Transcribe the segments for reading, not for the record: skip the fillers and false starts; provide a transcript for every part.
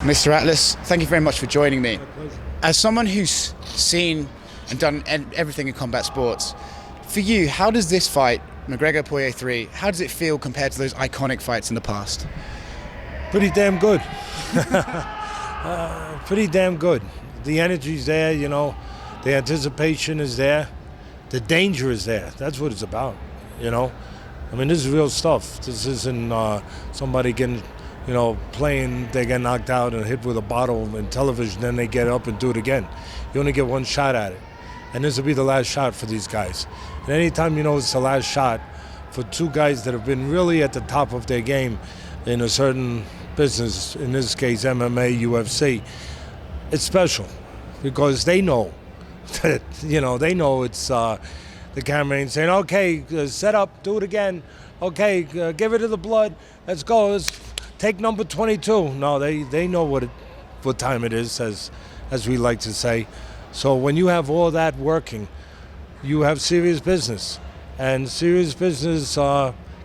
Mr. Atlas, thank you very much for joining me. My pleasure. As someone who's seen and done everything in combat sports, for you, how does this fight, McGregor Poirier 3, how does it feel compared to those iconic fights in the past? Pretty damn good. Pretty damn good. The energy's there, the anticipation is there, the danger is there. That's what it's about, I mean, this is real stuff. This isn't somebody getting, playing, they get knocked out and hit with a bottle in television, then they get up and do it again. You only get one shot at it. And this will be the last shot for these guys. And anytime it's the last shot for two guys that have been really at the top of their game in a certain business, in this case MMA, UFC, it's special because they know that, they know it's the camera ain't saying, okay, set up, do it again. Okay, give it to the blood. Let's go. Let's take number 22. No, they know what time it is, as we like to say. So when you have all that working, you have serious business, and serious business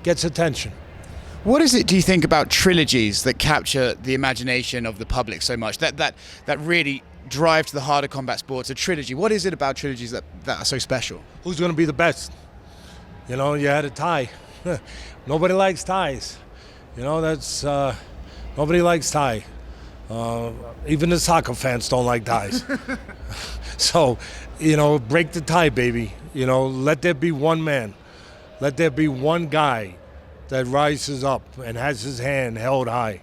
gets attention. What is it, do you think, about trilogies that capture the imagination of the public so much, that really drive to the heart of combat sports, a trilogy? What is it about trilogies that are so special? Who's going to be the best? You had a tie. Nobody likes ties. That's nobody likes tie. Even the soccer fans don't like ties. So, break the tie, baby. Let there be one man. Let there be one guy that rises up and has his hand held high.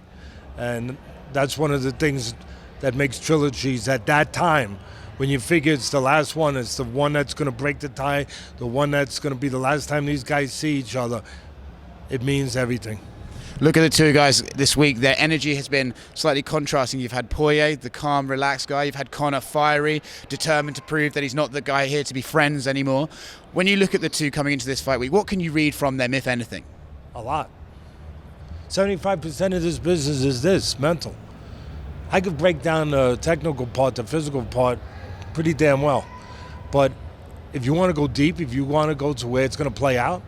And that's one of the things that makes trilogies at that time. When you figure it's the last one, it's the one that's going to break the tie, the one that's going to be the last time these guys see each other. It means everything. Look at the two guys this week. Their energy has been slightly contrasting. You've had Poirier, the calm, relaxed guy. You've had Conor, fiery, determined to prove that he's not the guy here to be friends anymore. When you look at the two coming into this fight week, what can you read from them, if anything? A lot. 75% of this business is this, mental. I could break down the technical part, the physical part, pretty damn well. But if you want to go deep, if you want to go to where it's going to play out,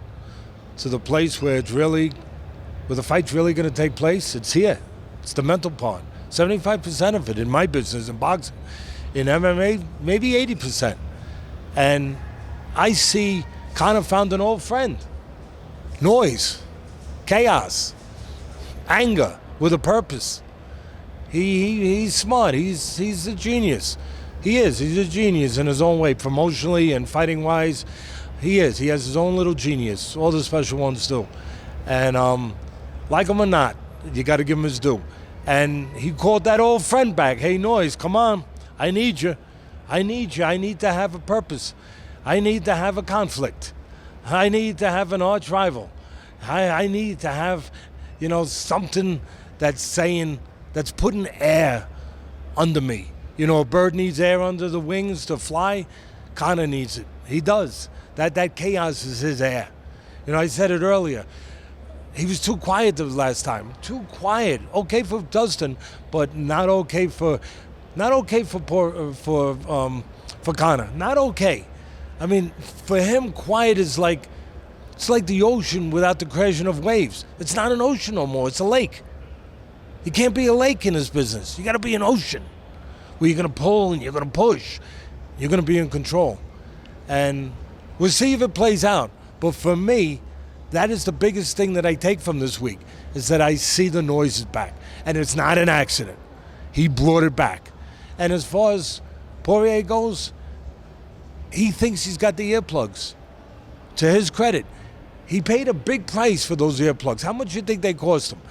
to the place where where the fight's really going to take place, it's here. It's the mental part. 75% of it in my business, in boxing. In MMA, maybe 80%. And I see Conor found an old friend. Noise, chaos, anger with a purpose. He's smart. He's a genius. He's a genius in his own way, promotionally and fighting-wise. He is. He has his own little genius. All the special ones do. And like him or not, you got to give him his due. And he called that old friend back. Hey, Noise, come on. I need you. I need you. I need to have a purpose. I need to have a conflict. I need to have an arch rival. I need to have, something that's putting air under me. A bird needs air under the wings to fly. Conor needs it. He does. That chaos is his air. I said it earlier. He was too quiet the last time. Too quiet. Okay for Dustin, but not okay for Conor. Not okay. I mean, for him, quiet is it's like the ocean without the crashing of waves. It's not an ocean no more. It's a lake. You can't be a lake in this business. You got to be an ocean where you're going to pull and you're going to push. You're going to be in control. And we'll see if it plays out. But for me, that is the biggest thing that I take from this week, is that I see the noises back. And it's not an accident. He brought it back. And as far as Poirier goes, he thinks he's got the earplugs. To his credit, he paid a big price for those earplugs. How much do you think they cost him?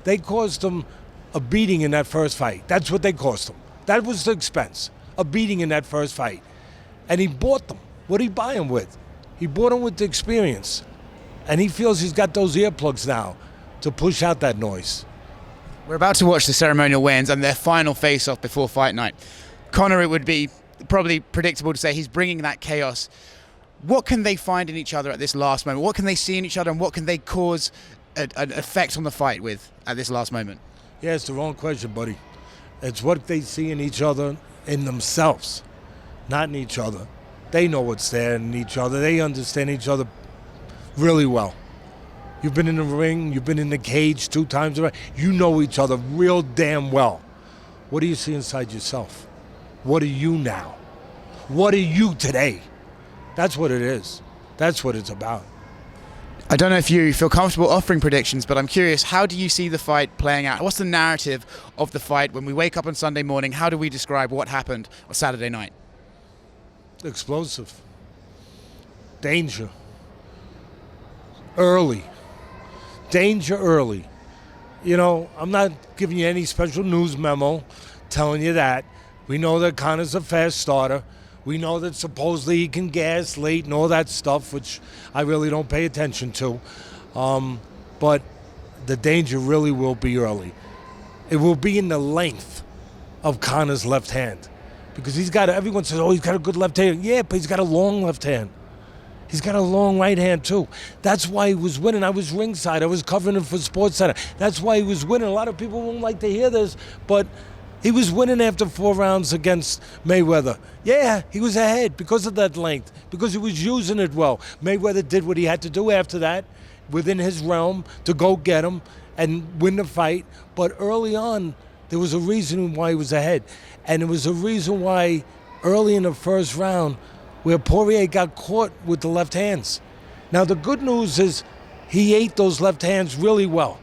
They cost him a beating in that first fight. That's what they cost him. That was the expense, a beating in that first fight. And he bought them. What did he buy them with? He bought them with the experience. And he feels he's got those earplugs now to push out that noise. We're about to watch the ceremonial weigh-ins and their final face-off before fight night. Conor, it would be probably predictable to say he's bringing that chaos. What can they find in each other at this last moment? What can they see in each other, and what can they cause an effect on the fight with at this last moment? Yeah, it's the wrong question, buddy. It's what they see in each other, in themselves, not in each other. They know what's there in each other. They understand each other really well. You've been in the ring, you've been in the cage 2 times already. You know each other real damn well. what do you see inside yourself? What are you now? What are you today? That's what it is. That's what it's about. I don't know if you feel comfortable offering predictions, but I'm curious, how do you see the fight playing out? What's the narrative of the fight? When we wake up on Sunday morning, how do we describe what happened on Saturday night? Explosive. Danger. Early. Danger early. You know, I'm not giving you any special news memo telling you that. We know that Conor's a fast starter. We know that supposedly he can gas late and all that stuff, which I really don't pay attention to. But the danger really will be early. It will be in the length of Conor's left hand. Because everyone says, oh, he's got a good left hand. Yeah, but he's got a long left hand. He's got a long right hand, too. That's why he was winning. I was ringside. I was covering him for SportsCenter. That's why he was winning. A lot of people won't like to hear this, but he was winning after 4 rounds against Mayweather. Yeah, he was ahead because of that length, because he was using it well. Mayweather did what he had to do after that, within his realm, to go get him and win the fight. But early on, there was a reason why he was ahead. And there was a reason why early in the first round, where Poirier got caught with the left hands. Now, the good news is he ate those left hands really well.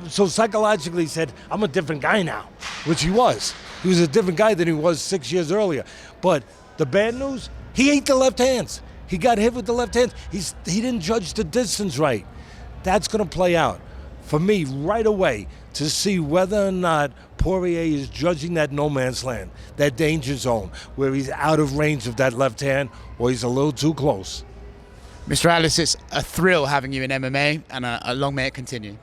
So psychologically he said, I'm a different guy now, which he was. He was a different guy than he was 6 years earlier. But the bad news, he ate the left hands. He got hit with the left hands. He didn't judge the distance right. That's going to play out for me right away to see whether or not Poirier is judging that no man's land, that danger zone, where he's out of range of that left hand or he's a little too close. Mr. Atlas, it's a thrill having you in MMA, and a long may it continue.